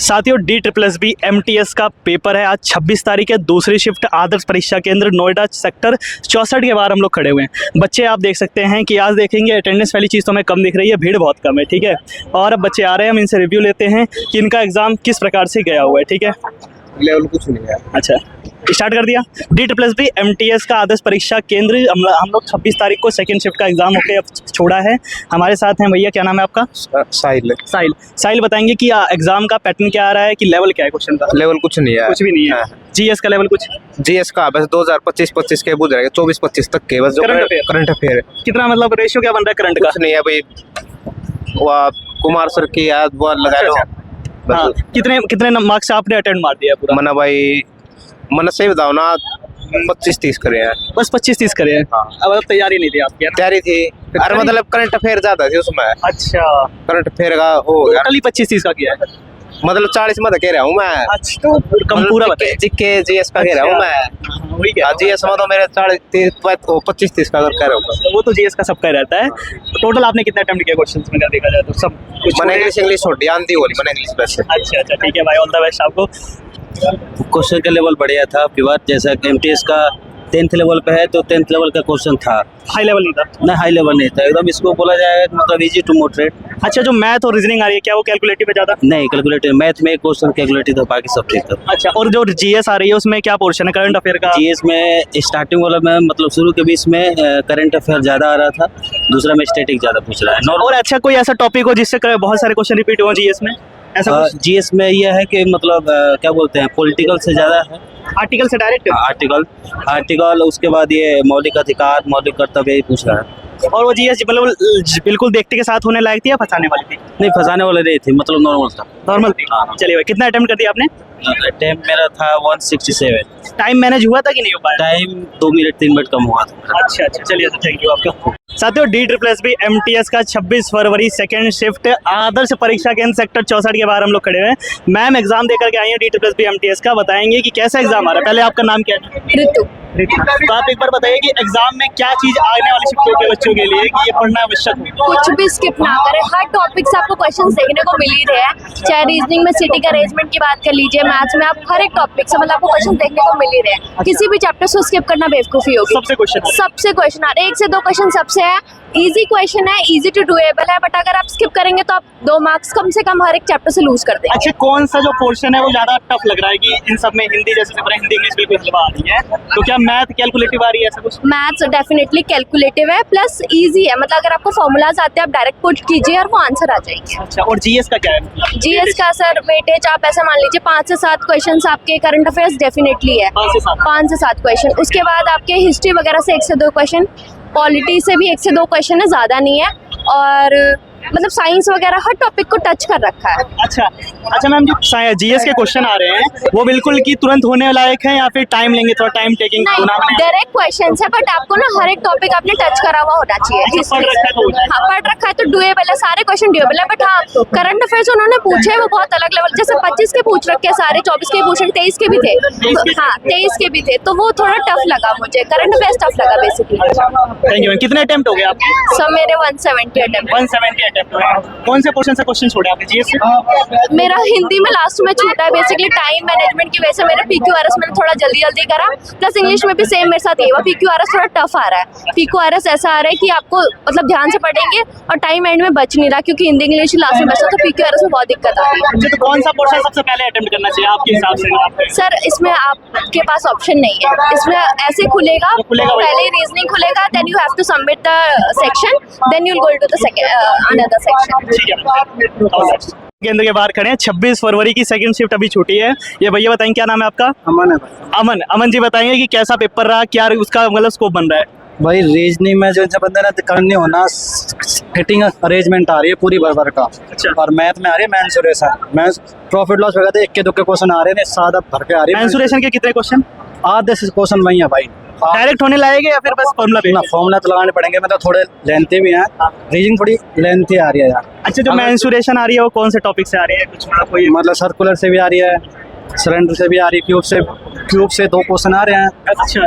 साथियों DSSB MTS का paper है आज 26 तारीख है। दूसरी शिफ्ट आदर्श परीक्षा केंद्र नोएडा सेक्टर 64 के बाहर हम लोग खड़े हुए हैं। बच्चे आप देख सकते हैं कि आज देखेंगे अटेंडेंस वाली चीज़ तो हमें कम दिख रही है, भीड़ बहुत कम है, ठीक है। और अब बच्चे आ रहे हैं, हम इनसे रिव्यू लेते हैं कि इनका एग्जाम किस प्रकार से गया हुआ है, ठीक है। लेवल कुछ नहीं है। अच्छा, स्टार्ट कर दिया। DSSB MTS का आदर्श परीक्षा केंद्र हम लोग 26 तारीख को सेकंड शिफ्ट का एग्जाम होकर अब छोड़ा है। हमारे साथ हैं भैया, क्या नाम है आपका? साहिल। साहिल बताएंगे कि एग्जाम का पैटर्न क्या आ रहा है, कि लेवल क्या है क्वेश्चन का? लेवल कुछ नहीं है, कुछ भी नहीं है। जीएस का लेवल कुछ? जीएस का बस 2025-25 के बुझ रहेगा, 24-25 तक के बस जो करंट अफेयर है। कितना मतलब रेशियो क्या बन रहा है करंट का? कुछ नहीं है भाई, वो कुमार सर की याद वो लगा लो। हाँ, कितने मार्क्स आपने अटेंड मार दिया पूरा? मना भाई, मन से बताओ ना, 25-30 करे हैं बस। 25-30 करे हैं। अब मतलब तैयारी नहीं थी आपकी? तैयारी थी, अरे मतलब करंट अफेयर ज्यादा थी उसमें। अच्छा, करंट अफेयर का हो गया, टोटली 25-30 का किया है मतलब 40 मत कह रहा हूँ मैं। अच्छा, तो कम पूरा बताइए। जिके जीएस का कह रहा हूँ मैं। वही क्या? जीएस में तो मेरे 25-30 का कह रहा हूँ। वो तो जीएस का सबका रहता है। टोटल आपने कितना अटेम्प्ट किया क्वेश्चंस में देखा जाए तो? सब कुछ? मैंने इंग्लिश छोटी आंधी होली, मैंने इंग्लिश बस। अच्छा, ठीक है भाई, ऑल द बेस्ट आपको। क्वेश्चन का लेवल बढ़िया था आपकी बात, जैसा कि एमटीएस का 10th लेवल पे है तो 10th लेवल का क्वेश्चन था। हाई लेवल नहीं था? नहीं, हाई लेवल नहीं था एकदम। इसको बोला जाए मतलब इजी टू मोटरेट। अच्छा, जो मैथ और रीजनिंग आ रही है क्या वो कैलकुलेटिव है ज़्यादा? नहीं, कैलकुलेटिव मैथ में क्वेश्चन कैलकुलेटिव था, बाकी सब ठीक था। अच्छा, और जो जीएस आ रही है उसमें क्या पोर्शन है करंट अफेयर का? जीएस में स्टार्टिंग वाला में मतलब शुरू के बीच में करंट अफेयर ज्यादा आ रहा था, दूसरा में स्टैटिक ज्यादा पूछ रहा है। और अच्छा, कोई ऐसा टॉपिक हो जिससे बहुत सारे क्वेश्चन रिपीट हो जीएस में? ऐसा जीएस में यह है कि मतलब क्या बोलते हैं, पॉलिटिकल से ज्यादा है। आर्टिकल से डायरेक्ट? आर्टिकल उसके बाद ये मौलिक अधिकार, मौलिक कर्तव्य यही पूछ रहा है। और वो जीएस मतलब बिल्कुल देखते के साथ होने लायक थी या फंसाने वाली थी? नहीं, फंसाने वाले नहीं थे, मतलब नॉर्मल था। नॉर्मल थी। चलिए भाई, कितना अटेम्प्ट कर दिया आपने? टाइम मेरा था 167। टाइम मैनेज हुआ था कि नहीं हो पाया? टाइम 2 मिनट 3 मिनट कम हुआ था। अच्छा, चलिए, तो थैंक यू आपका। साथियों, DSSB MTS का 26 फरवरी सेकंड शिफ्ट आदर्श परीक्षा केंद्र सेक्टर 64 के बाहर हम लोग खड़े हुए हैं। मैम एग्जाम देकर के आई हैं DSSB MTS का, बताएंगे कि कैसा एग्जाम आ रहा है। पहले आपका नाम क्या है? ऋतु। तो आप एक बार बताइए कि एग्जाम में क्या चीज आने वाली शिफ्टों के बच्चों के लिए कि ये पढ़ना आवश्यक है? कुछ भी स्किप ना करें, हर टॉपिक से आपको क्वेश्चंस देखने को मिल ही रहे हैं। चाहे रीजनिंग में सिटिंग अरेंजमेंट की बात कर लीजिए, मैथ्स में आप हर एक टॉपिक से मतलब आपको क्वेश्चन देखने को मिल ही रहे हैं। किसी भी चैप्टर से स्किप करना बेवकूफी होगी। सबसे क्वेश्चन आ रहे हैं, 1 से 2 क्वेश्चन सबसे है। इजी क्वेश्चन है, इजी टू डूएबल है, बट अगर आप स्किप करेंगे तो आप 2 मार्क्स कम से कम हर एक चैप्टर से लूज कर देंगे। अच्छा, कौन सा जो पोर्शन है वो ज्यादा टफ लग रहा है कि इन सब में हिंदी जैसे हिंदी इंग्लिश बिल्कुल हलवा आ रही है, तो क्या मैथ कैलकुलेटिव आ रही है ऐसा कुछ? मैथ्स डेफिनेटली कैलकुलेटिव है, प्लस इजी है, मतलब अगर आपको फॉर्मूलाज आते हैं आप डायरेक्ट पुट कीजिए और वो आंसर आ जाएगी। अच्छा, और जीएस का क्या है? जीएस का सर वेटेज आप ऐसा मान लीजिए 5 से 7 क्वेश्चन आपके करंट अफेयर्स डेफिनेटली है। 5 से 7 क्वेश्चन। उसके बाद आपके हिस्ट्री वगैरह से 1 से 2 क्वेश्चन, पॉलिटी से भी 1 से 2 क्वेश्चन है, ज्यादा नहीं है। और मतलब साइंस वगैरह हर टॉपिक को टच कर रखा है। अच्छा मैम, जो जीएस के क्वेश्चन आ रहे हैं वो बिल्कुल की तुरंत होने लायक है या फिर टाइम लेंगे, थोड़ा टाइम टेकिंग? नहीं, डायरेक्ट क्वेश्चन है, बट आपको ना हर एक टॉपिक आपने टच करा हुआ होना चाहिए। पढ़ रखा है तो डूएबल है, सारे क्वेश्चन डूएबल है। बट हाँ, करंट अफेयर्स उन्होंने पूछे वो बहुत अलग लेवल, जैसे 25 के पूछ रखे सारे, 24 के पूछ रखे, 23 के भी थे। हाँ, 23 के भी थे, तो वो थोड़ा टफ लगा मुझे। करंट अफेयर्स टफ लगा बेसिकली। Thank you. कितने अटेम्प्ट हो गए आपके? सब मेरे 170 अटेम्प्ट। 170 अटेम्प्ट हुए। कौन से पोर्शन से क्वेश्चन छोड़े आपने जीएस से? मेरा हिंदी में लास्ट में छूटा है, बेसिकली टाइम मैनेजमेंट की वजह से। मेरा PQRS मैंने थोड़ा जल्दी करा, प्लस इंग्लिश में भी सेम मेरे साथ ये हुआ। PQRS थोड़ा टफ आ रहा है। PQRS ऐसा आ रहा है कि आपको मतलब ध्यान से पढ़ेंगे और टाइम एंड में बच नहीं रहा, क्योंकि हिंदी इंग्लिश लास्ट में बचा, तो PQRS में बहुत दिक्कत आ रही है। तो कौन सा पोर्शन सबसे पहले अटेम्प्ट करना चाहिए आपके हिसाब से? सर, इसमें आपके पास ऑप्शन नहीं है, इसमें ऐसे खुलेगा पहले रीजनिंग खुलेगा, then you have to submit the section, then you will go to the another section. केंद्र के बाहर खड़े हैं। 26 फरवरी की सेकंड शिफ्ट अभी छुट्टी है। ये भैया बताएंगे क्या नाम है आपका? अमन है भाई। अमन जी बताएंगे कि कैसा पेपर रहा, क्या उसका मतलब स्कोप बन रहा है? भाई रीजनिंग में जो बंदे ने करनी होना, फिटिंग अरेंजमेंट आ रही है पूरी भर का। अच्छा। और मैथ में आ रही है मेंसुरेशन, प्रॉफिट लॉस वगैरह 1 के 2 के क्वेश्चन आ रहे हैं, सादा भर के आ रही है। मेंसुरेशन के कितने क्वेश्चन? आधे से क्वेश्चन वही है भाई। डायरेक्ट होने लायक या फिर बस फॉर्मूला पे? फॉर्मूला तो लगाने पड़ेंगे, मतलब थोड़े लेंथी भी हैं, रीजनिंग थोड़ी लेंथी आ रही है यार। अच्छा, जो मेंसुरेशन आ रही है वो कौन से टॉपिक से आ रही है? कुछ कोई मतलब सर्कुलर से भी आ रही है, सिलेंडर से भी आ रही, क्यूब से 2 क्वेश्चन आ रहे हैं, अच्छा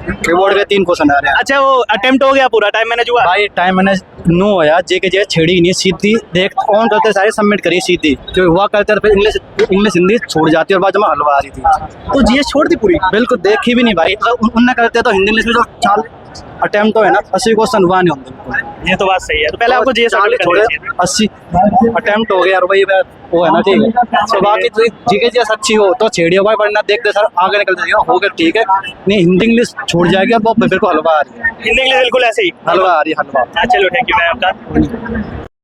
कीबोर्ड के 3 क्वेश्चन आ रहे हैं। अच्छा, वो अटेम्प्ट हो गया पूरा, टाइम मैनेज हुआ? भाई टाइम मैंने नो होया, जे के जे छेड़ी नहीं, सीधी देख ऑन करते सारे सबमिट करी सीधी, जो हुआ करते फिर इंग्लिश हिंदी छोड़ जाती और बाद में हलवा आ रही थी, तो जीएस छोड़ दी पूरी? बिल्कुल देखी भी नहीं भाई। उनने करते तो हिंदी इंग्लिश में तो 40 अटेम्प्ट तो है ना, 80 क्वेश्चन हुआ नहीं होंगे। ये तो बात सही है, तो पहले आपको जीएस छोड़े 80 अटेम्प्ट हो गया और वही वो है ना, ठीक है। तो बाकी तो जीके जी अच्छी हो तो छेड़ी हो भाई, वरना देखते सर आगे निकलते जाएगा, हो गया ठीक है, नहीं हिंदी इंग्लिश छूट जाएगी, अब बिल्कुल हलवा आ रही है, हिंदी इंग्लिश बिल्कुल ऐसे ही हलवा आ रही है, हलवा। चलो थैंक यू भाई आपका।